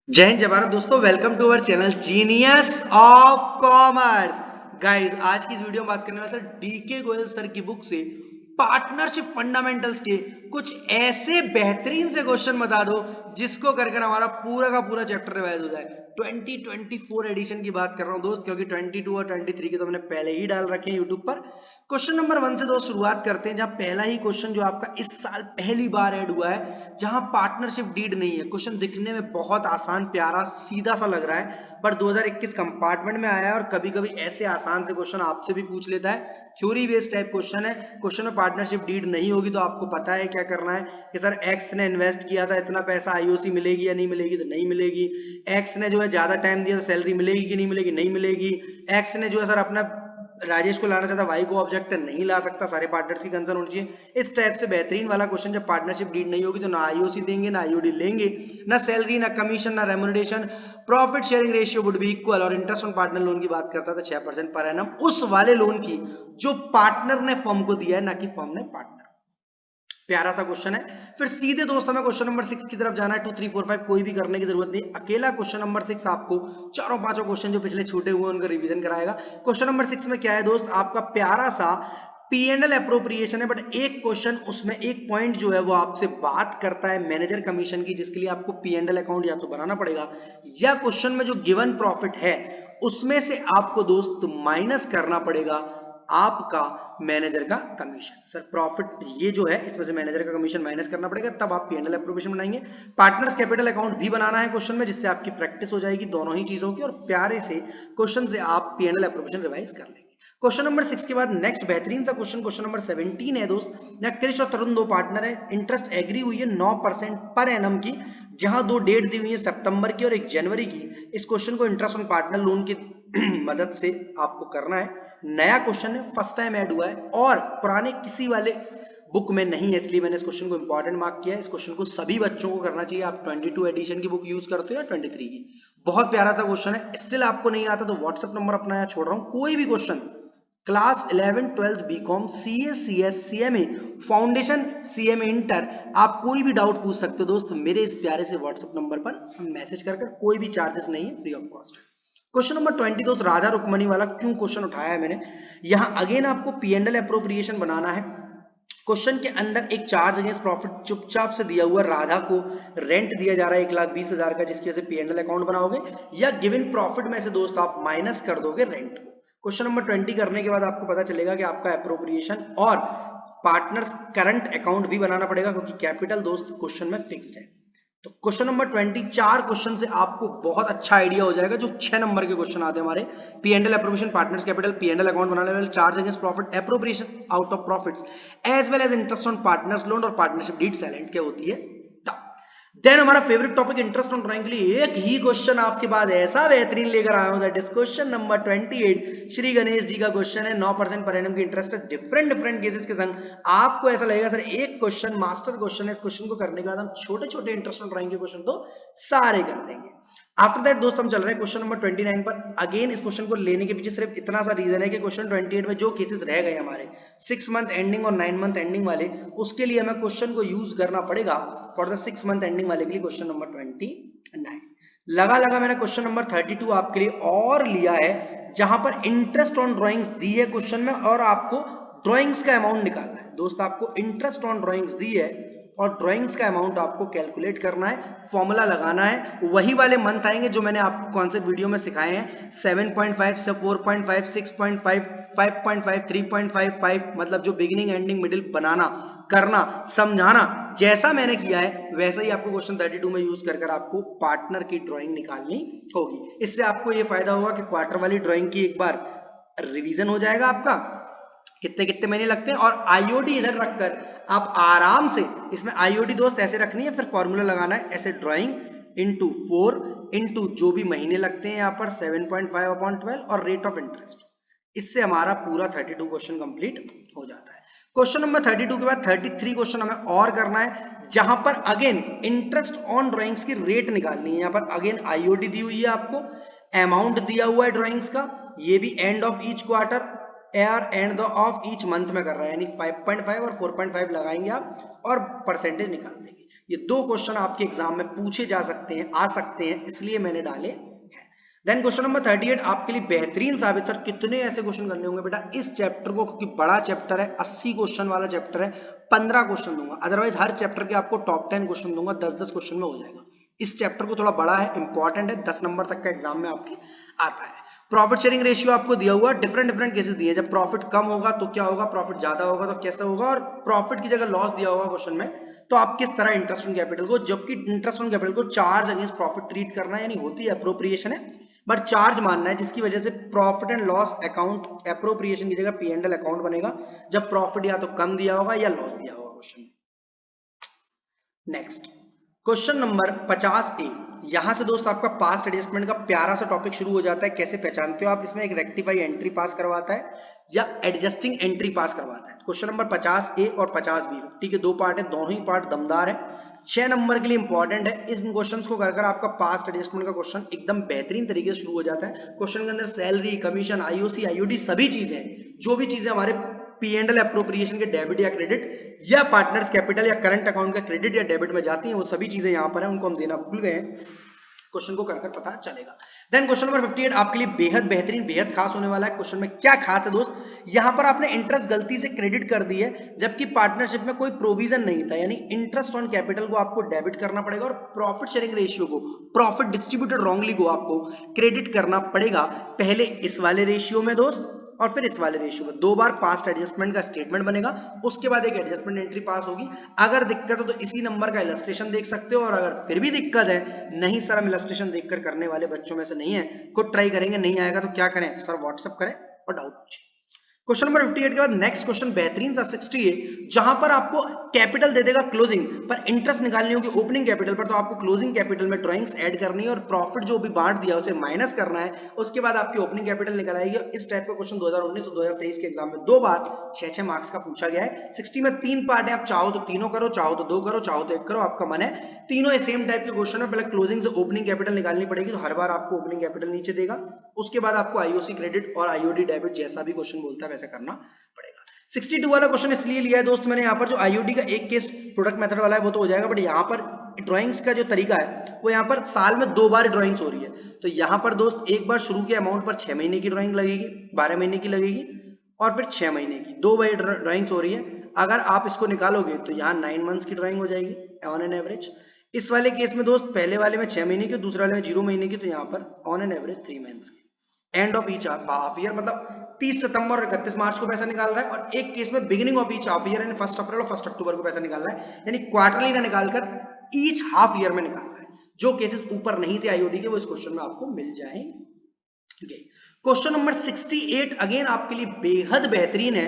जय हिंद जय भारत दोस्तों, welcome to our channel genius of commerce. Guys, आज की इस वीडियो में बात करने वाला सर डीके गोयल सर की बुक से पार्टनरशिप फंडामेंटल्स के कुछ ऐसे बेहतरीन से क्वेश्चन बता दो जिसको कर कर हमारा पूरा का पूरा चैप्टर रिवाइज हो जाए। 2024 एडिशन की बात कर रहा हूं दोस्त, क्योंकि 22 और 23 के तो मैंने पहले ही डाल रखे हैं यूट्यूब पर। क्वेश्चन नंबर 1 से दोस्त शुरुआत करते हैं, जहां पहला ही क्वेश्चन जो आपका इस साल पहली बार ऐड हुआ है, जहां पार्टनरशिप डीड नहीं है। क्वेश्चन दिखने में बहुत आसान, प्यारा, सीधा सा लग रहा है, पर 2021 कंपार्टमेंट में आया है और कभी कभी ऐसे आसान से क्वेश्चन आपसे भी पूछ लेता है। थ्योरी बेस्ड टाइप क्वेश्चन है। क्वेश्चन में पार्टनरशिप डीड नहीं होगी तो आपको पता है क्या करना है कि सर एक्स ने इन्वेस्ट किया था इतना पैसा, आईओसी मिलेगी या नहीं मिलेगी? तो नहीं मिलेगी। एक्स ने जो है ज्यादा टाइम दिया तो सैलरी मिलेगी कि नहीं मिलेगी? नहीं मिलेगी। एक्स ने जो है सर अपना राजेश को लाना चाहता, वाई को ऑब्जेक्ट नहीं ला सकता, सारे पार्टनर्स की कंसर्न होनी चाहिए। इस टाइप से बेहतरीन वाला क्वेश्चन, जब पार्टनरशिप डीड नहीं होगी तो ना आईओसी देंगे, ना आईओडी लेंगे, ना सैलरी, ना कमीशन, ना remuneration. Profit sharing ratio would be equal, और इंटरेस्ट ऑन पार्टनर लोन की बात करता था 6% पर एनम, उस वाले लोन की जो पार्टनर ने फर्म को दिया है, ना कि फर्म ने पार्टनर। प्यारा सा क्वेश्चन है। फिर सीधे दोस्त हमें क्वेश्चन नंबर 6 की तरफ जाना है। 2 3 4 5 कोई भी करने की जरूरत नहीं, अकेला क्वेश्चन नंबर 6 आपको चारों पांचों क्वेश्चन जो पिछले छूटे हुए उनका रिवीजन कराएगा। क्वेश्चन नंबर 6 में क्या है दोस्त, आपका प्यारा सा P&L अप्रोप्रिएशन है, बट एक क्वेश्चन उसमें एक पॉइंट जो है वो आपसे बात करता है मैनेजर कमीशन की, जिसके लिए आपको P&L अकाउंट या तो बनाना पड़ेगा, या क्वेश्चन में जो गिवन प्रॉफिट है उसमें से आपको दोस्त माइनस करना पड़ेगा आपका मैनेजर का कमीशन। सर प्रॉफिट ये जो है, इसमें से मैनेजर का कमीशन माइनस करना पड़ेगा, तब आप P&L अप्रोप्रिएशन बनाएंगे। पार्टनर्स कैपिटल अकाउंट भी बनाना है क्वेश्चन में, जिससे आपकी प्रैक्टिस हो जाएगी दोनों ही चीजों की, और प्यारे से क्वेश्चन से आप P&L अप्रोप्रिएशन रिवाइज कर लेंगे। क्वेश्चन नंबर 6 के बाद नेक्स्ट बेहतरीन सा क्वेश्चन, क्वेश्चन नंबर 17 है दोस्त। यहाँ क्रिश और तरुण दो पार्टनर है, इंटरेस्ट एग्री हुई है 9% पर एनम की, जहां दो डेट दी हुई है सितंबर की और एक जनवरी की। इस क्वेश्चन को इंटरेस्ट ऑन पार्टनर लोन की मदद से आपको करना है। नया क्वेश्चन है, फर्स्ट टाइम ऐड हुआ है और पुराने किसी वाले बुक में नहीं है, इसलिए मैंने इस क्वेश्चन को इंपॉर्टेंट मार्क किया है। इस क्वेश्चन को सभी बच्चों को करना चाहिए, आप 22 एडिशन की बुक यूज करते हो या 23 की। बहुत प्यारा सा क्वेश्चन है। स्टिल आपको नहीं आता तो व्हाट्सएप नंबर अपना यहाँ छोड़ रहा हूँ, कोई भी question class 11 12 BCom, CA, CS, CMA, foundation, CMA inter, आप कोई भी डाउट पूछ सकते हो दोस्त मेरे इस प्यारे से व्हाट्सएप नंबर पर। हम मैसेज कर कोई भी चार्जेस नहीं है, फ्री ऑफ कॉस्ट है। क्वेश्चन नंबर 20 दोस्त, राधा रुक्मणी वाला क्यों क्वेश्चन उठाया है मैंने, यहां अगेन आपको P&L अप्रोप्रिएशन बनाना है। क्वेश्चन के अंदर एक चार्ज अगेंस्ट प्रॉफिट चुपचाप से दिया हुआ, राधा को रेंट दिया जा रहा है 1,20,000 का, जिसकी वजह से P&L अकाउंट बनाओगे, या गिवन प्रॉफिट में से दोस्त आप माइनस कर दोगे रेंट को। क्वेश्चन नंबर 20 करने के बाद आपको पता चलेगा कि आपका अप्रोप्रिएशन और पार्टनर्स करंट अकाउंट भी बनाना पड़ेगा, क्योंकि कैपिटल दोस्त क्वेश्चन में फिक्स्ड है। तो क्वेश्चन नंबर 20 4 क्वेश्चन से आपको बहुत अच्छा आइडिया हो जाएगा। जो 6 नंबर के क्वेश्चन आते हैं हमारे, P&L appropriation, partners capital, P&L account बनाने वाले, charge against profit, appropriation out of profits, as well as interest on partners loan और पार्टनरशिप डीड साइलेंट क्या होती है। देन हमारा favourite topic interest on drawing के लिए एक ही क्वेश्चन आपके पास ऐसा बेहतरीन लेकर आया हूं, that is question number 28। Shri Ganesh ji का क्वेश्चन है, 9% पर एनम की इंटरेस्ट है, डिफरेंट डिफरेंट केसेस के संग। आपको ऐसा लगेगा सर एक क्वेश्चन मास्टर क्वेश्चन है, इस क्वेश्चन को करने के बाद हम छोटे छोटे इंटरेस्ट ऑन ड्राइंग के क्वेश्चन तो सारे कर देंगे। आफ्टर दैट दोस्त हम चल रहे हैं क्वेश्चन नंबर 29 पर। अगेन इस क्वेश्चन को लेने के पीछे सिर्फ इतना सा रीजन है कि क्वेश्चन 28 में जो केसेस रह गए हमारे 6 मंथ एंडिंग और 9 मंथ एंडिंग वाले, उसके लिए हमें क्वेश्चन को यूज करना पड़ेगा फॉर द 6 मंथ एंडिंग वाले के लिए। क्वेश्चन नंबर 29 लगा लगा मैंने क्वेश्चन नंबर 32 आपके लिए और लिया है, जहां पर इंटरेस्ट ऑन ड्राइंग्स दी है क्वेश्चन में, और आपको ड्राइंग्स का अमाउंट निकालना है। दोस्त आपको इंटरेस्ट ऑन ड्राइंग्स दी है और ड्राइंग्स का अमाउंट आपको कैलकुलेट करना है, फॉर्मूला लगाना है। वही वाले मंथ आएंगे जो मैंने आपको कॉन्सेप्ट वीडियो में सिखाए हैं, 7.5 से 4.5, 6.5, 5.5, 3.55, मतलब जो बिगिनिंग एंडिंग मिडिल बनाना, करना, समझाना, जैसा मैंने किया है वैसा ही आपको क्वेश्चन 32 में यूज कर आपको पार्टनर की ड्राइंग निकालनी होगी। इससे आपको ये फायदा होगा कि क्वार्टर वाली ड्राइंग की एक बार रिवीजन हो जाएगा आपका, कितने कितने महीने लगते हैं, और आईओडी इधर रखकर आप आराम से, इसमें आईओडी दोस्त ऐसे रखनी है, फिर फॉर्मूला लगाना है ऐसे, ड्राइंग इंटू 4 इंटू जो भी महीने लगते हैं यहाँ पर 7.5 अपॉन 12 और रेट ऑफ इंटरेस्ट। इससे हमारा पूरा 32 क्वेश्चन कंप्लीट हो जाता है। क्वेश्चन नंबर 32 के बाद 33 क्वेश्चन हमें और करना है, जहां पर अगेन इंटरेस्ट ऑन ड्राइंग्स की रेट निकालनी है। यहाँ पर अगेन आईओडी दी हुई है, आपको अमाउंट दिया हुआ है ड्राइंग्स का, ये भी end of each quarter air and the of each month में कर रहा है, यानी 5.5 और 4.5 लगाएंगे आप और परसेंटेज निकाल देंगे। ये 2 क्वेश्चन आपके एग्जाम में पूछे जा सकते हैं, आ सकते हैं, इसलिए मैंने डाले हैं। देन क्वेश्चन नंबर 38 आपके लिए बेहतरीन साबित। सर कितने ऐसे क्वेश्चन करने होंगे बेटा इस चैप्टर को, क्योंकि बड़ा चैप्टर है, 80 क्वेश्चन वाला चैप्टर है, 15 क्वेश्चन दूंगा, अदरवाइज हर चैप्टर के आपको टॉप 10 क्वेश्चन दूंगा, 10-10 क्वेश्चन में हो जाएगा। इस चैप्टर को थोड़ा बड़ा है, इंपॉर्टेंट है, 10 नंबर तक का एग्जाम में आपके आता है। प्रॉफिट शेयरिंग रेशियो आपको दिया हुआ, डिफरेंट केसेस दिए, जब प्रॉफिट कम होगा तो क्या होगा, प्रॉफिट ज्यादा होगा तो कैसे होगा, और प्रॉफिट की जगह लॉस दिया होगा क्वेश्चन में, तो आप किस तरह इंटरेस्ट ऑन कैपिटल को, जबकि इंटरेस्ट ऑन कैपिटल को चार्ज अगेंस्ट प्रॉफिट ट्रीट करना है, यानी होती है अप्रोप्रिएशन है, बट चार्ज मानना है, जिसकी वजह से profit and loss account appropriation की जगह P&L अकाउंट बनेगा, जब प्रॉफिट या तो कम दिया होगा या लॉस दिया होगा क्वेश्चन में। नेक्स्ट क्वेश्चन नंबर 50A, यहां से दोस्त आपका पास्ट एडजस्टमेंट का प्यारा सा टॉपिक शुरू हो जाता है। कैसे पहचानते हो आप, इसमें एक रेक्टिफाई एंट्री पास करवाता है या एडजस्टिंग एंट्री पास करवाता है। क्वेश्चन नंबर 50A और 50B 50 के 2 पार्ट है, दोनों ही पार्ट दमदार है, 6 नंबर के लिए इंपॉर्टेंट है। इन क्वेश्चंस को कर आपका पास्ट एडजस्टमेंट का क्वेश्चन एकदम बेहतरीन तरीके से शुरू हो जाता है। क्वेश्चन के अंदर सैलरी, कमीशन, आईओसी, आईओडी सभी चीजें, जो भी चीजें हमारे P&L एप्रोप्रिएशन के डेबिट या क्रेडिट या पार्टनर्स कैपिटल या करंट अकाउंट का क्रेडिट या डेबिट में जाती हैं, वो सभी चीजें यहां पर है, उनको हम देना भूल गए हैं, क्वेश्चन को कर पता चलेगा। देन क्वेश्चन नंबर 58 आपके लिए बेहद बेहतरीन, बेहद खास होने वाला है। क्वेश्चन में क्या खास है दोस्त, यहां पर आपने इंटरेस्ट गलती से क्रेडिट कर दी है, जबकि पार्टनरशिप में कोई प्रोविजन नहीं था, यानी इंटरेस्ट ऑन कैपिटल को आपको डेबिट करना पड़ेगा और प्रॉफिट शेयरिंग रेशियो को, प्रॉफिट डिस्ट्रीब्यूटेड रॉन्गली को आपको क्रेडिट करना पड़ेगा, पहले इस वाले रेशियो में दोस्त और फिर इस वाले रेशियो में। 2 बार पास्ट एडजस्टमेंट का स्टेटमेंट बनेगा, उसके बाद एक एडजस्टमेंट एंट्री पास होगी। अगर दिक्कत हो तो इसी नंबर का इलस्ट्रेशन देख सकते हो, और अगर फिर भी दिक्कत है, नहीं सर हम इलस्ट्रेशन देखकर करने वाले बच्चों में से नहीं है, खुद ट्राई करेंगे, नहीं आएगा तो क्या करें, तो सर व्हाट्सएप करें और डाउट पूछें। क्वेश्चन नंबर 58 के बाद नेक्स्ट क्वेश्चन बेहतरीन सा 60 है, जहां पर आपको कैपिटल दे देगा क्लोजिंग पर, इंटरेस्ट निकालनी होगी ओपनिंग कैपिटल पर, तो आपको क्लोजिंग कैपिटल में ड्राइंग्स ऐड करनी है और प्रॉफिट जो भी बांट दिया उसे माइनस करना है, उसके बाद आपकी ओपनिंग कैपिटल निकल आएगी। इस टाइप का क्वेश्चन 2019 और 2023 के एग्जाम में 2 बार 6-6 मार्क्स का पूछा गया है। 60 में 3 पार्ट है, आप चाहो तो तीनों करो, चाहो तो 2 करो, चाहो तो 1 करो, आपका मन है। तीनों सेम टाइप के क्वेश्चन है, पहले क्लोजिंग से ओपनिंग कैपिटल निकालनी पड़ेगी, तो हर बार आपको ओपनिंग कैपिटल नीचे देगा, उसके बाद आपको आईओसी क्रेडिट और आईओडी डेबिट जैसा भी क्वेश्चन बोलता है वैसा करना पड़ेगा। 62 वाला क्वेश्चन इसलिए लिया है दोस्त मैंने, यहाँ पर जो आईओडी का एक केस प्रोडक्ट मेथड वाला है वो तो हो जाएगा, बट यहाँ पर ड्राइंग्स का जो तरीका है वो यहाँ पर साल में 2 बार ड्राइंग्स हो रही है, तो यहाँ पर दोस्त एक बार शुरू के अमाउंट पर 6 महीने की ड्राइंग लगेगी, 12 महीने की लगेगी, और फिर 6 महीने की, 2 बार ड्राइंग्स हो रही है। अगर आप इसको निकालोगे तो यहाँ 9 मंथ्स की ड्राइंग हो जाएगी ऑन एन एवरेज। इस वाले केस में दोस्त पहले वाले में 6 महीने की, दूसरे वाले में 0 महीने की, तो यहाँ पर ऑन एन एवरेज 3 मंथ्स की। End of each half year, मतलब 30 सितंबर और 31 मार्च को पैसा निकाल रहा है, और एक केस में beginning of each half year यानी 1 अप्रैल और 1 अक्टूबर को पैसा निकाल रहा है, यानी क्वार्टरली ना निकालकर ईच हाफ ईयर में निकाल रहा है। जो केसेस ऊपर नहीं थे आईओडी के वो इस क्वेश्चन में आपको मिल जाएंगे। क्वेश्चन नंबर 68 अगेन आपके लिए बेहद बेहतरीन है।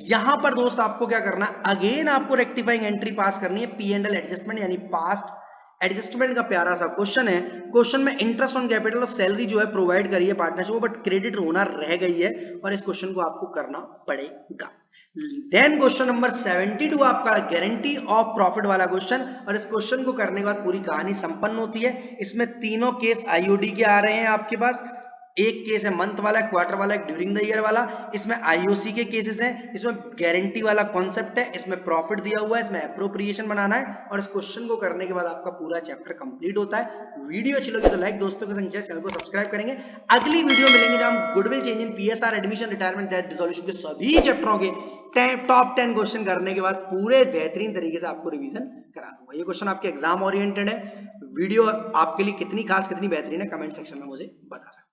यहां पर दोस्त आपको क्या करना है, अगेन आपको रेक्टिफाइंग एंट्री पास करनी है, P&L एडजस्टमेंट यानी पास्ट एडजस्टमेंट का प्यारा सा क्वेश्चन है। क्वेश्चन में इंटरेस्ट ऑन कैपिटल और सैलरी जो है प्रोवाइड करी है पार्टनरशिप को, बट क्रेडिट होना रह गई है, और इस क्वेश्चन को आपको करना पड़ेगा। देन क्वेश्चन नंबर 72 आपका गारंटी ऑफ प्रॉफिट वाला क्वेश्चन, और इस क्वेश्चन को करने के बाद पूरी कहानी संपन्न होती है। इसमें तीनों केस आईओडी के आ रहे हैं आपके पास, एक केस है मंथ वाला, क्वार्टर वाला, एक ड्यूरिंग द ईयर वाला, इसमें आईओसी के केसेस हैं, इसमें गारंटी वाला कॉन्सेप्ट है, इसमें प्रॉफिट दिया हुआ है, इसमें एप्रोप्रिएशन बनाना है, और इस क्वेश्चन को करने के बाद आपका पूरा चैप्टर कंप्लीट होता है। वीडियो अच्छी लगी तो लाइक, दोस्तों के संग शेयर, चैनल को सब्सक्राइब करेंगे। अगली वीडियो मिलेंगे जहां हम goodwill change in PSR, admission, retirement, death dissolution के सभी चैप्टरों के टॉप 10 क्वेश्चन करने के बाद पूरे बेहतरीन तरीके से आपको रिवीजन करा दूंगा। ये क्वेश्चन आपके एग्जाम ओरिएंटेड है। वीडियो आपके लिए कितनी खास, कितनी बेहतरीन है, कमेंट सेक्शन में मुझे बता सकते हैं।